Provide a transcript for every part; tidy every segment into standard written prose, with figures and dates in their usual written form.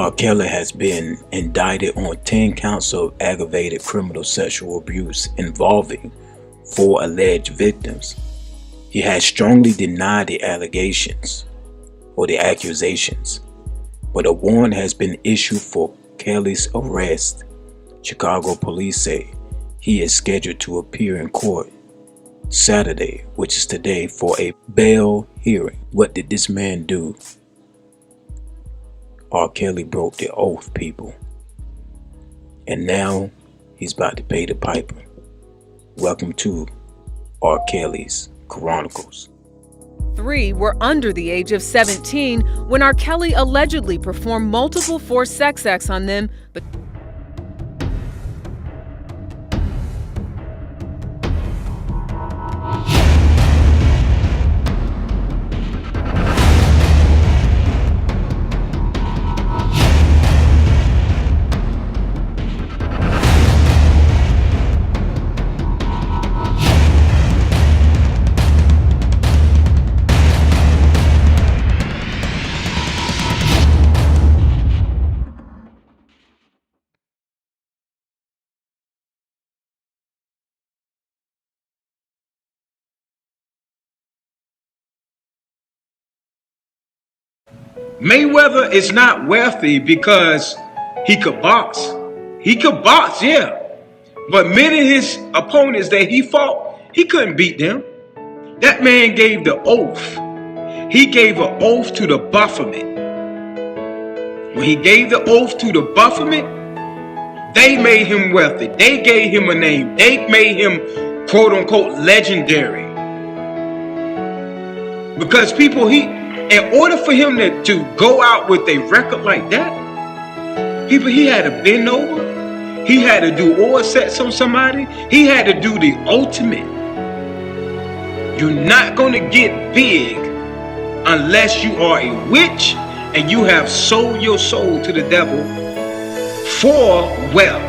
R. Kelly has been indicted on 10 counts of aggravated criminal sexual abuse involving 4 alleged victims. He has strongly denied the allegations or the accusations, but a warrant has been issued for Kelly's arrest. Chicago police say he is scheduled to appear in court Saturday, which is today, for a bail hearing. What did this man do? R. Kelly broke the oath, people. And now he's about to pay the piper. Welcome to R. Kelly's Chronicles. 3 were under the age of 17 when R. Kelly allegedly performed multiple forced sex acts on them, but Mayweather is not wealthy because he could box. He could box, yeah. But many of his opponents that he fought, he couldn't beat them. That man gave the oath. He gave an oath to the Baphomet. When he gave the oath to the Baphomet, they made him wealthy. They gave him a name. They made him, quote unquote, legendary. Because people, in order for him to go out with a record like that, he had to bend over. He had to do oral sex on somebody. He had to do the ultimate. You're not going to get big unless you are a witch and you have sold your soul to the devil for wealth.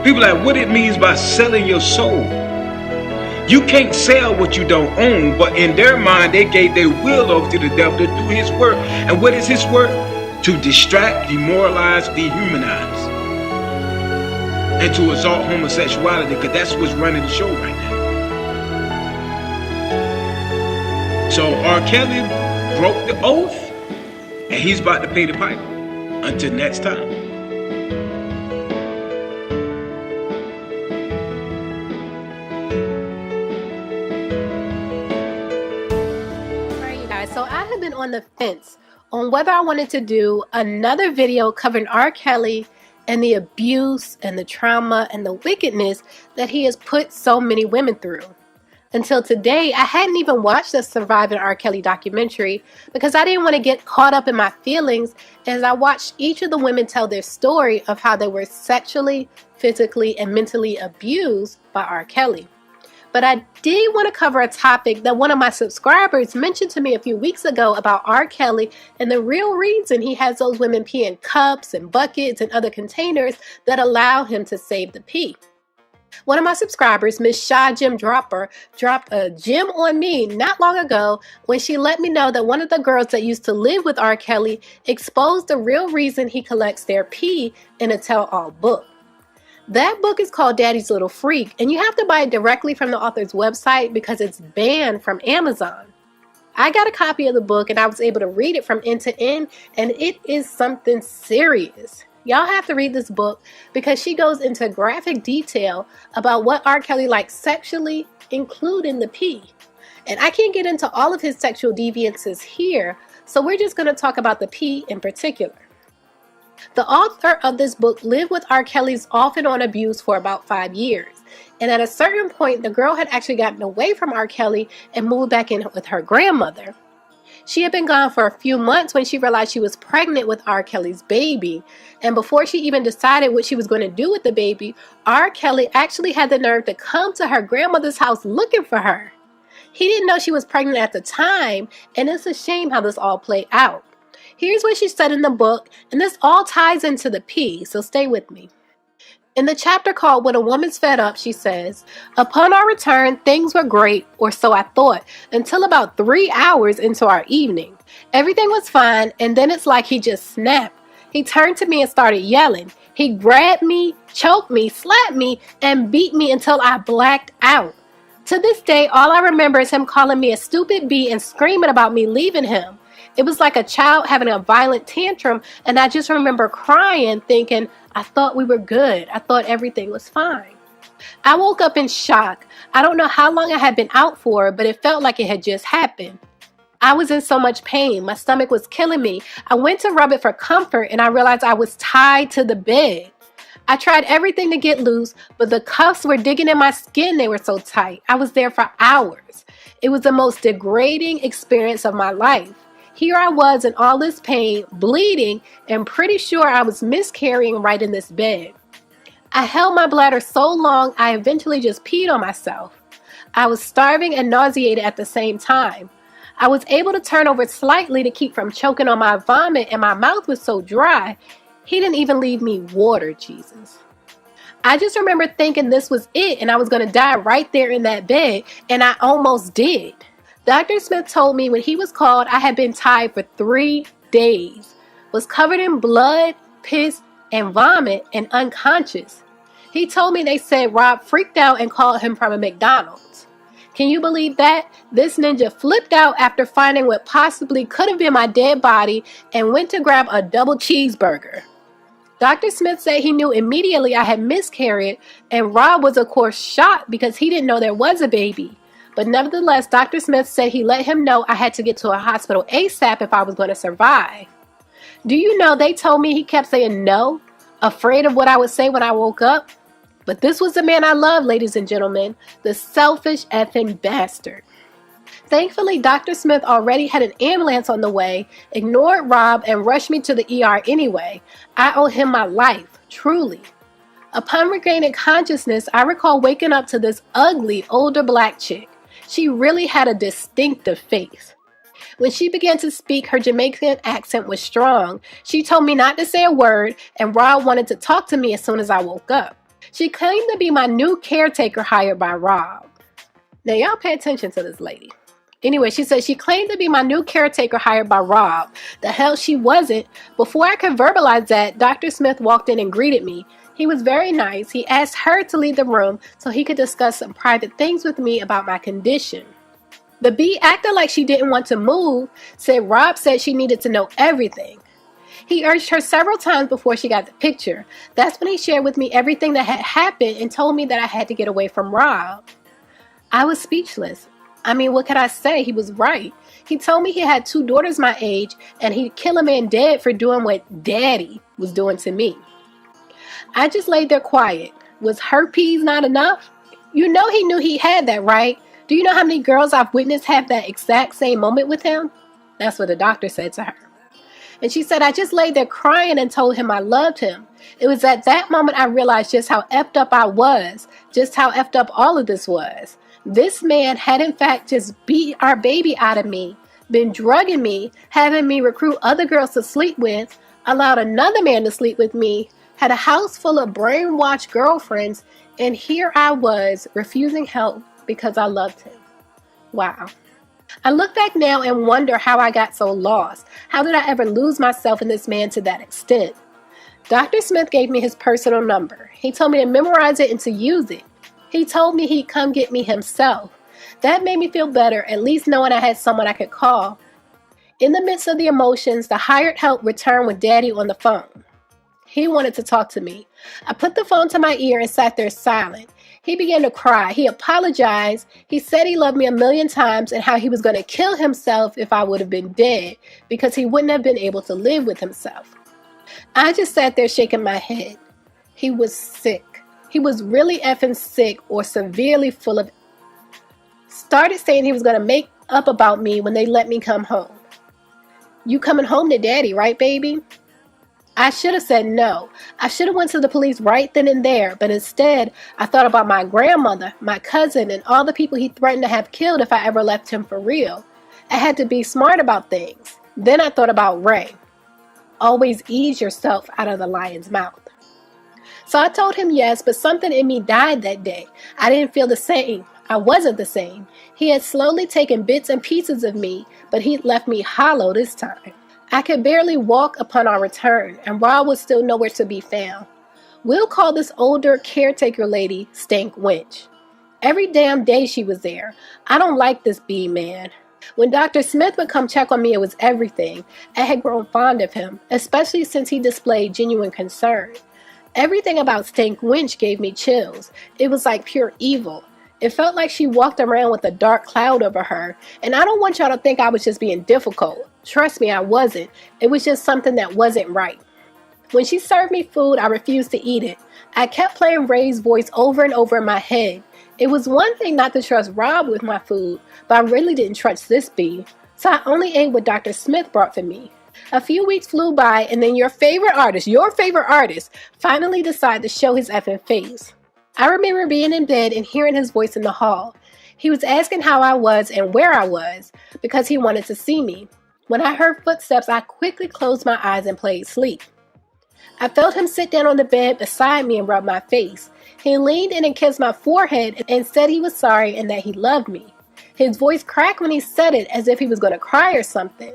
People are like, what it means by selling your soul. You can't sell what you don't own, but in their mind, they gave their will over to the devil to do his work. And what is his work? To distract, demoralize, dehumanize, and to exalt homosexuality, because that's what's running the show right now. So R. Kelly broke the oath, and he's about to pay the piper. Until next time. So I have been on the fence on whether I wanted to do another video covering R. Kelly and the abuse and the trauma and the wickedness that he has put so many women through. Until today, I hadn't even watched the Surviving R. Kelly documentary because I didn't want to get caught up in my feelings as I watched each of the women tell their story of how they were sexually, physically, and mentally abused by R. Kelly. But I did want to cover a topic that one of my subscribers mentioned to me a few weeks ago about R. Kelly and the real reason he has those women pee in cups and buckets and other containers that allow him to save the pee. One of my subscribers, Miss Shaw Gem Dropper, dropped a gem on me not long ago when she let me know that one of the girls that used to live with R. Kelly exposed the real reason he collects their pee in a tell-all book. That book is called Daddy's Little Freak, and you have to buy it directly from the author's website because it's banned from Amazon. I got a copy of the book and I was able to read it from end to end, and it is something serious. Y'all have to read this book because she goes into graphic detail about what R. Kelly likes sexually, including the pee. And I can't get into all of his sexual deviances here, so we're just going to talk about the pee in particular. The author of this book lived with R. Kelly's off and on abuse for about 5 years. And at a certain point, the girl had actually gotten away from R. Kelly and moved back in with her grandmother. She had been gone for a few months when she realized she was pregnant with R. Kelly's baby. And before she even decided what she was going to do with the baby, R. Kelly actually had the nerve to come to her grandmother's house looking for her. He didn't know she was pregnant at the time, and it's a shame how this all played out. Here's what she said in the book, and this all ties into the pee, so stay with me. In the chapter called When a Woman's Fed Up, she says, upon our return, things were great, or so I thought, until about 3 hours into our evening. Everything was fine, and then it's like he just snapped. He turned to me and started yelling. He grabbed me, choked me, slapped me, and beat me until I blacked out. To this day, all I remember is him calling me a stupid bee and screaming about me leaving him. It was like a child having a violent tantrum, and I just remember crying, thinking, I thought we were good. I thought everything was fine. I woke up in shock. I don't know how long I had been out for, but it felt like it had just happened. I was in so much pain. My stomach was killing me. I went to rub it for comfort, and I realized I was tied to the bed. I tried everything to get loose, but the cuffs were digging in my skin. They were so tight. I was there for hours. It was the most degrading experience of my life. Here I was in all this pain, bleeding, and pretty sure I was miscarrying right in this bed. I held my bladder so long, I eventually just peed on myself. I was starving and nauseated at the same time. I was able to turn over slightly to keep from choking on my vomit, and my mouth was so dry. He didn't even leave me water, Jesus. I just remember thinking this was it and I was going to die right there in that bed, and I almost did. Dr. Smith told me when he was called I had been tied for 3 days, was covered in blood, piss, and vomit, and unconscious. He told me they said Rob freaked out and called him from a McDonald's. Can you believe that? This ninja flipped out after finding what possibly could have been my dead body and went to grab a double cheeseburger. Dr. Smith said he knew immediately I had miscarried, and Rob was of course shocked because he didn't know there was a baby. But nevertheless, Dr. Smith said he let him know I had to get to a hospital ASAP if I was going to survive. Do you know they told me he kept saying no, afraid of what I would say when I woke up? But this was the man I love, ladies and gentlemen, the selfish effing bastard. Thankfully, Dr. Smith already had an ambulance on the way, ignored Rob, and rushed me to the ER anyway. I owe him my life, truly. Upon regaining consciousness, I recall waking up to this ugly, older black chick. She really had a distinctive face. When she began to speak, her Jamaican accent was strong. She told me not to say a word, and Rob wanted to talk to me as soon as I woke up. She claimed to be my new caretaker hired by Rob. Now, y'all pay attention to this lady. Anyway, she said she claimed to be my new caretaker hired by Rob. The hell she wasn't. Before I could verbalize that, Dr. Smith walked in and greeted me. He was very nice. He asked her to leave the room so he could discuss some private things with me about my condition. The bee acted like she didn't want to move, said Rob said she needed to know everything. He urged her several times before she got the picture. That's when he shared with me everything that had happened and told me that I had to get away from Rob. I was speechless. I mean, what could I say? He was right. He told me he had 2 daughters my age and he'd kill a man dead for doing what Daddy was doing to me. I just laid there quiet. Was herpes not enough? You know he knew he had that, right? Do you know how many girls I've witnessed have that exact same moment with him? That's what the doctor said to her. And she said, I just laid there crying and told him I loved him. It was at that moment I realized just how effed up I was, just how effed up all of this was. This man had in fact just beat our baby out of me, been drugging me, having me recruit other girls to sleep with, allowed another man to sleep with me, had a house full of brainwashed girlfriends, and here I was refusing help because I loved him. Wow. I look back now and wonder how I got so lost. How did I ever lose myself in this man to that extent? Dr. Smith gave me his personal number. He told me to memorize it and to use it. He told me he'd come get me himself. That made me feel better, at least knowing I had someone I could call. In the midst of the emotions, the hired help returned with Daddy on the phone. He wanted to talk to me. I put the phone to my ear and sat there silent. He began to cry. He apologized. He said he loved me 1,000,000 times and how he was going to kill himself if I would have been dead because he wouldn't have been able to live with himself. I just sat there shaking my head. He was sick. He was really effing sick or severely full of... Started saying he was going to make up about me when they let me come home. You coming home to Daddy, right, baby? I should have said no. I should have went to the police right then and there, but instead, I thought about my grandmother, my cousin, and all the people he threatened to have killed if I ever left him for real. I had to be smart about things. Then I thought about Ray. Always ease yourself out of the lion's mouth. So I told him yes, but something in me died that day. I didn't feel the same. I wasn't the same. He had slowly taken bits and pieces of me, but he'd left me hollow this time. I could barely walk upon our return, and Rob was still nowhere to be found. We'll call this older caretaker lady Stank Winch. Every damn day she was there. I don't like this bee man. When Dr. Smith would come check on me, it was everything. I had grown fond of him, especially since he displayed genuine concern. Everything about Stank Winch gave me chills. It was like pure evil. It felt like she walked around with a dark cloud over her, and I don't want y'all to think I was just being difficult. Trust me, I wasn't. It was just something that wasn't right. When she served me food, I refused to eat it. I kept playing Ray's voice over and over in my head. It was one thing not to trust Rob with my food, but I really didn't trust this bee, so I only ate what Dr. Smith brought for me. A few weeks flew by, and then your favorite artist, finally decided to show his effing face. I remember being in bed and hearing his voice in the hall. He was asking how I was and where I was, because he wanted to see me. When I heard footsteps, I quickly closed my eyes and played sleep. I felt him sit down on the bed beside me and rub my face. He leaned in and kissed my forehead and said he was sorry and that he loved me. His voice cracked when he said it, as if he was going to cry or something.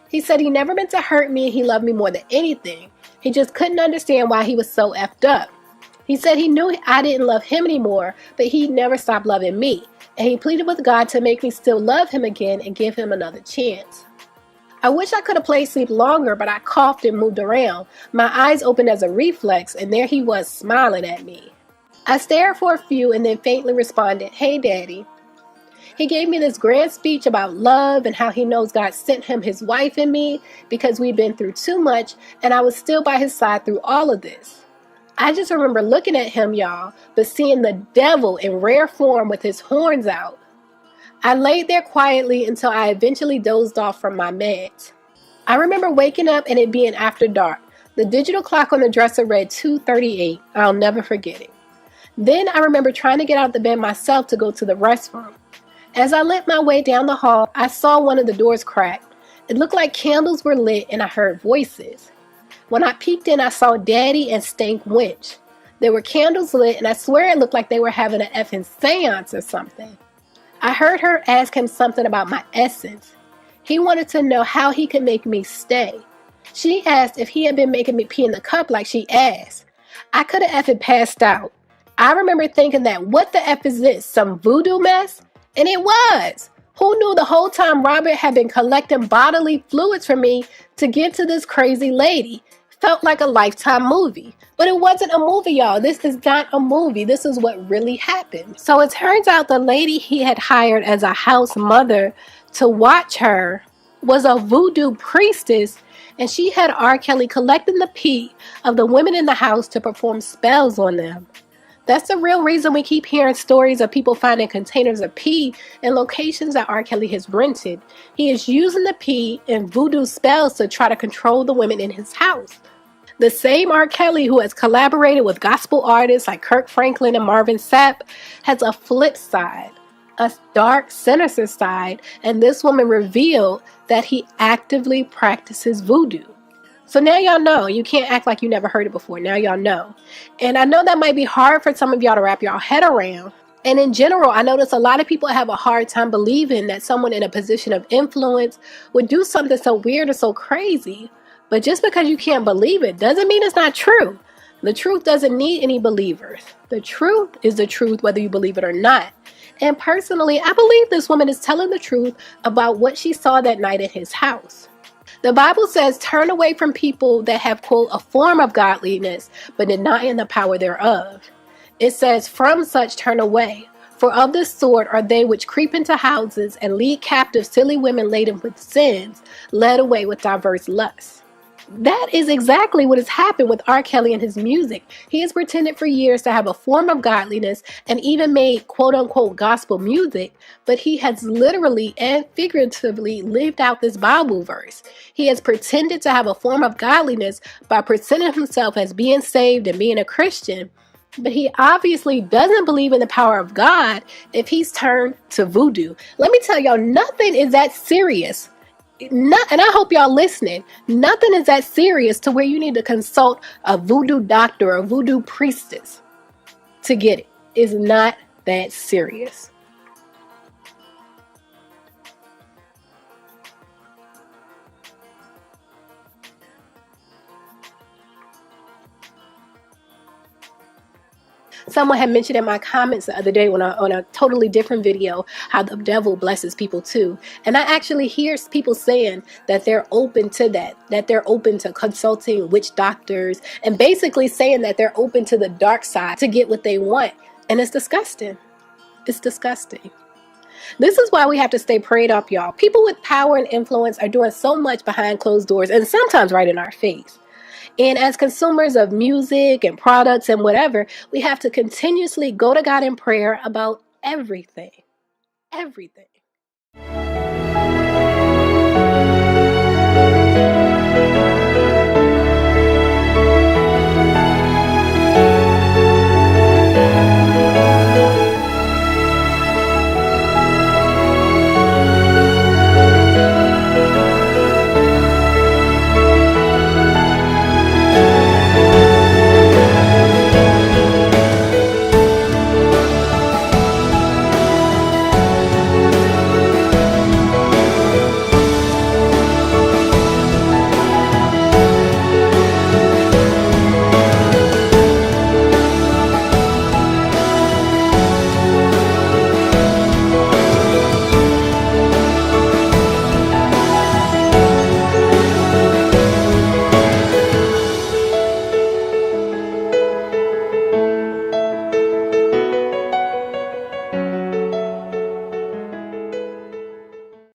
He said he never meant to hurt me and he loved me more than anything. He just couldn't understand why he was so effed up. He said he knew I didn't love him anymore, but he'd never stop loving me. And he pleaded with God to make me still love him again and give him another chance. I wish I could have played sleep longer, but I coughed and moved around. My eyes opened as a reflex, and there he was smiling at me. I stared for a few and then faintly responded, "Hey, Daddy." He gave me this grand speech about love and how he knows God sent him his wife and me because we'd been through too much, and I was still by his side through all of this. I just remember looking at him, y'all, but seeing the devil in rare form with his horns out. I laid there quietly until I eventually dozed off from my meds. I remember waking up and it being after dark. The digital clock on the dresser read 2:38. I'll never forget it. Then I remember trying to get out of the bed myself to go to the restroom. As I lit my way down the hall, I saw one of the doors crack. It looked like candles were lit and I heard voices. When I peeked in, I saw Daddy and Stank Winch. There were candles lit and I swear it looked like they were having an effing seance or something. I heard her ask him something about my essence. He wanted to know how he could make me stay. She asked if he had been making me pee in the cup like she asked. I could have effing passed out. I remember thinking that, what the F is this, some voodoo mess? And it was. Who knew the whole time Robert had been collecting bodily fluids from me to give to this crazy lady? Felt like a Lifetime movie. But it wasn't a movie, y'all. This is not a movie. This is what really happened. So it turns out the lady he had hired as a house mother to watch her was a voodoo priestess, and she had R. Kelly collecting the pee of the women in the house to perform spells on them. That's the real reason we keep hearing stories of people finding containers of pee in locations that R. Kelly has rented. He is using the pee in voodoo spells to try to control the women in his house. The same R. Kelly who has collaborated with gospel artists like Kirk Franklin and Marvin Sapp has a flip side, a dark, sinister side, and this woman revealed that he actively practices voodoo. So now y'all know. You can't act like you never heard it before. Now y'all know. And I know that might be hard for some of y'all to wrap your head around. And in general, I notice a lot of people have a hard time believing that someone in a position of influence would do something so weird or so crazy. But just because you can't believe it doesn't mean it's not true. The truth doesn't need any believers. The truth is the truth whether you believe it or not. And personally, I believe this woman is telling the truth about what she saw that night at his house. The Bible says, turn away from people that have, quote, a form of godliness, but denying the power thereof. It says, from such turn away. For of this sort are they which creep into houses and lead captive silly women laden with sins, led away with diverse lusts. That is exactly what has happened with R. Kelly and his music. He has pretended for years to have a form of godliness and even made quote-unquote gospel music, but he has literally and figuratively lived out this Bible verse. He has pretended to have a form of godliness by presenting himself as being saved and being a Christian, but he obviously doesn't believe in the power of God if he's turned to voodoo. Let me tell y'all, nothing is that serious. And I hope y'all listening. Nothing is that serious to where you need to consult a voodoo doctor or a voodoo priestess to get it. It's not that serious. Someone had mentioned in my comments the other day on a totally different video how the devil blesses people too. And I actually hear people saying that they're open to that they're open to consulting witch doctors, and basically saying that they're open to the dark side to get what they want. And it's disgusting. It's disgusting. This is why we have to stay prayed up, y'all. People with power and influence are doing so much behind closed doors, and sometimes right in our face. And as consumers of music and products and whatever, we have to continuously go to God in prayer about everything. Everything.